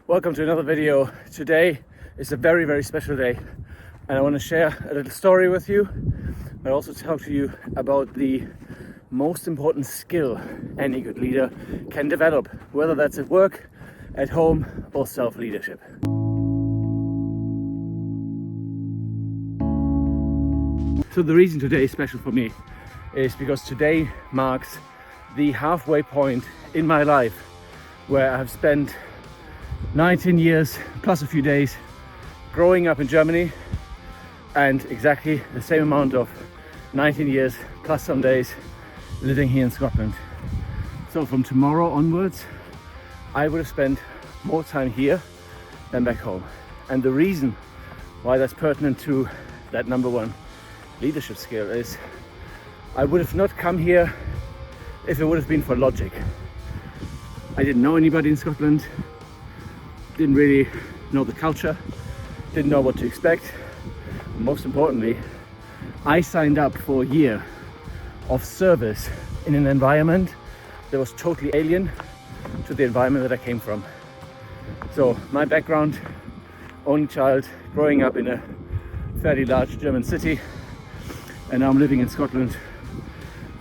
Welcome to another video. Today is a very, very special day, and I want to share a little story with you, but also talk to you about the most important skill any good leader can develop, whether that's at work, at home, or self-leadership. So the reason today is special for me is because today marks the halfway point in my life where I've spent 19 years plus a few days growing up in Germany, and exactly the same amount of 19 years plus some days living here in Scotland. So from tomorrow onwards, I would have spent more time here than back home. And the reason why that's pertinent to that number one leadership skill is I would have not come here if it would have been for logic. I didn't know anybody in Scotland, didn't really know the culture, didn't know what to expect. Most importantly, I signed up for a year of service in an environment that was totally alien to the environment that I came from. So my background, only child growing up in a fairly large German city, and now I'm living in Scotland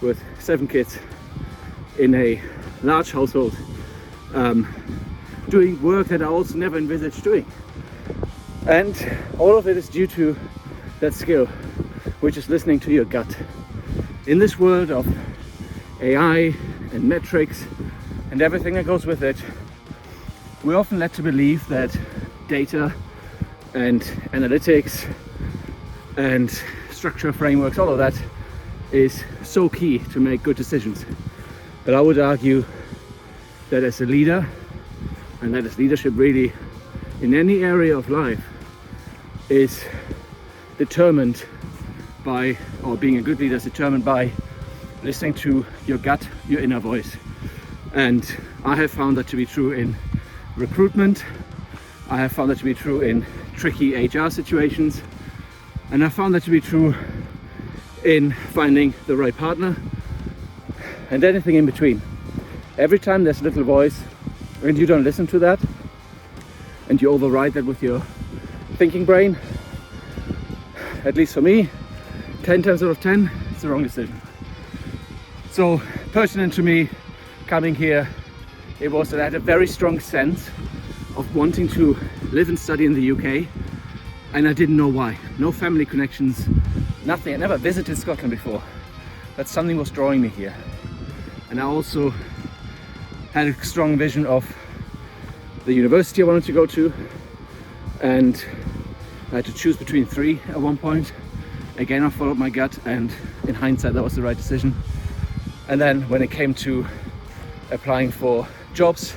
with 7 kids in a large household, doing work that I also never envisaged doing. And all of it is due to that skill, which is listening to your gut. In this world of AI and metrics and everything that goes with it, we're often led to believe that data and analytics and structure frameworks, all of that is so key to make good decisions. But I would argue that as a leader, and that is leadership really in any area of life, is determined by, or being a good leader is determined by listening to your gut, your inner voice. And I have found that to be true in recruitment. I have found that to be true in tricky HR situations. And I found that to be true in finding the right partner and anything in between. Every time there's a little voice and you don't listen to that and you override that with your thinking brain, at least for me, 10 times out of 10, it's the wrong decision. So pertinent to me coming here, it was that I had a very strong sense of wanting to live and study in the UK, and I didn't know why. No family connections, nothing. I never visited Scotland before, but something was drawing me here. And I also had a strong vision of the university I wanted to go to, and I had to choose between 3 at one point. Again, I followed my gut, and in hindsight that was the right decision. And then when it came to applying for jobs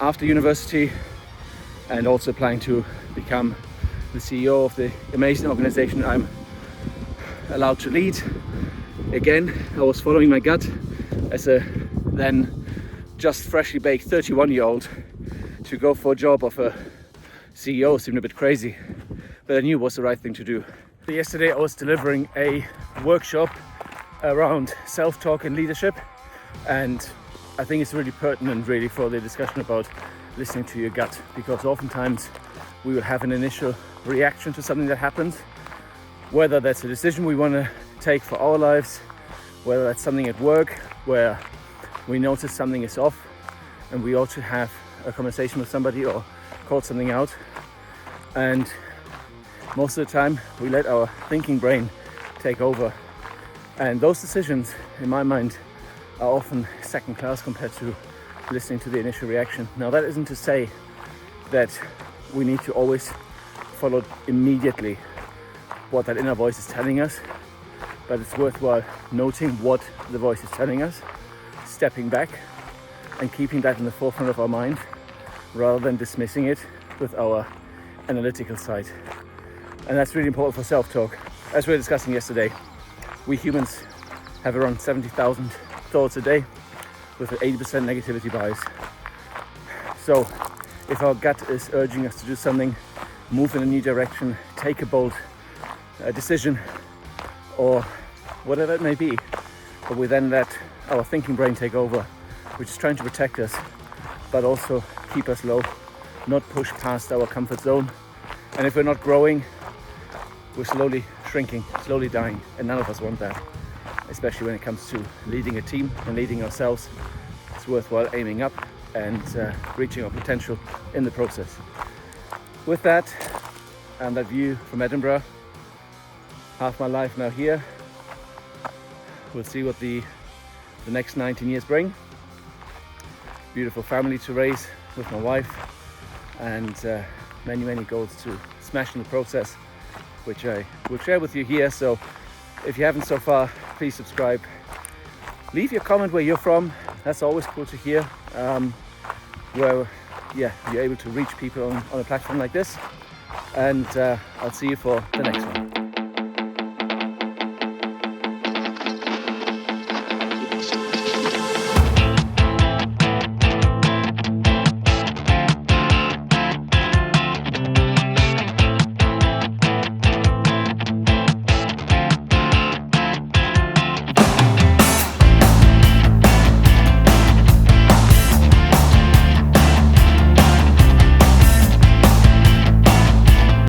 after university and also applying to become the CEO of the amazing organization I'm allowed to lead, again I was following my gut as a then just freshly baked 31-year-old. To go for a job of a CEO seemed a bit crazy, but I knew it was the right thing to do. So yesterday I was delivering a workshop around self-talk and leadership, and I think it's really pertinent really for the discussion about listening to your gut, because oftentimes we will have an initial reaction to something that happens, whether that's a decision we want to take for our lives, whether that's something at work where we notice something is off and we ought to have a conversation with somebody or call something out. And most of the time we let our thinking brain take over, and those decisions in my mind are often second class compared to listening to the initial reaction. Now that isn't to say that we need to always follow immediately what that inner voice is telling us, but it's worthwhile noting what the voice is telling us, stepping back and keeping that in the forefront of our mind rather than dismissing it with our analytical side. And that's really important for self-talk. As we were discussing yesterday, we humans have around 70,000 thoughts a day with an 80% negativity bias. So if our gut is urging us to do something, move in a new direction, take a bold decision, or whatever it may be, but we then let our thinking brain take over, which is trying to protect us but also keep us low, not push past our comfort zone. And if we're not growing, we're slowly shrinking, slowly dying, and none of us want that, especially when it comes to leading a team and leading ourselves. It's worthwhile aiming up and reaching our potential in the process. With that, and that view from Edinburgh, half my life now here, we'll see what the next 19 years bring. Beautiful family to raise with my wife, and many goals to smash in the process, which I will share with you here. So if you haven't so far, please subscribe. Leave your comment where you're from. That's always cool to hear. Where you're able to reach people on a platform like this. And I'll see you for the next one.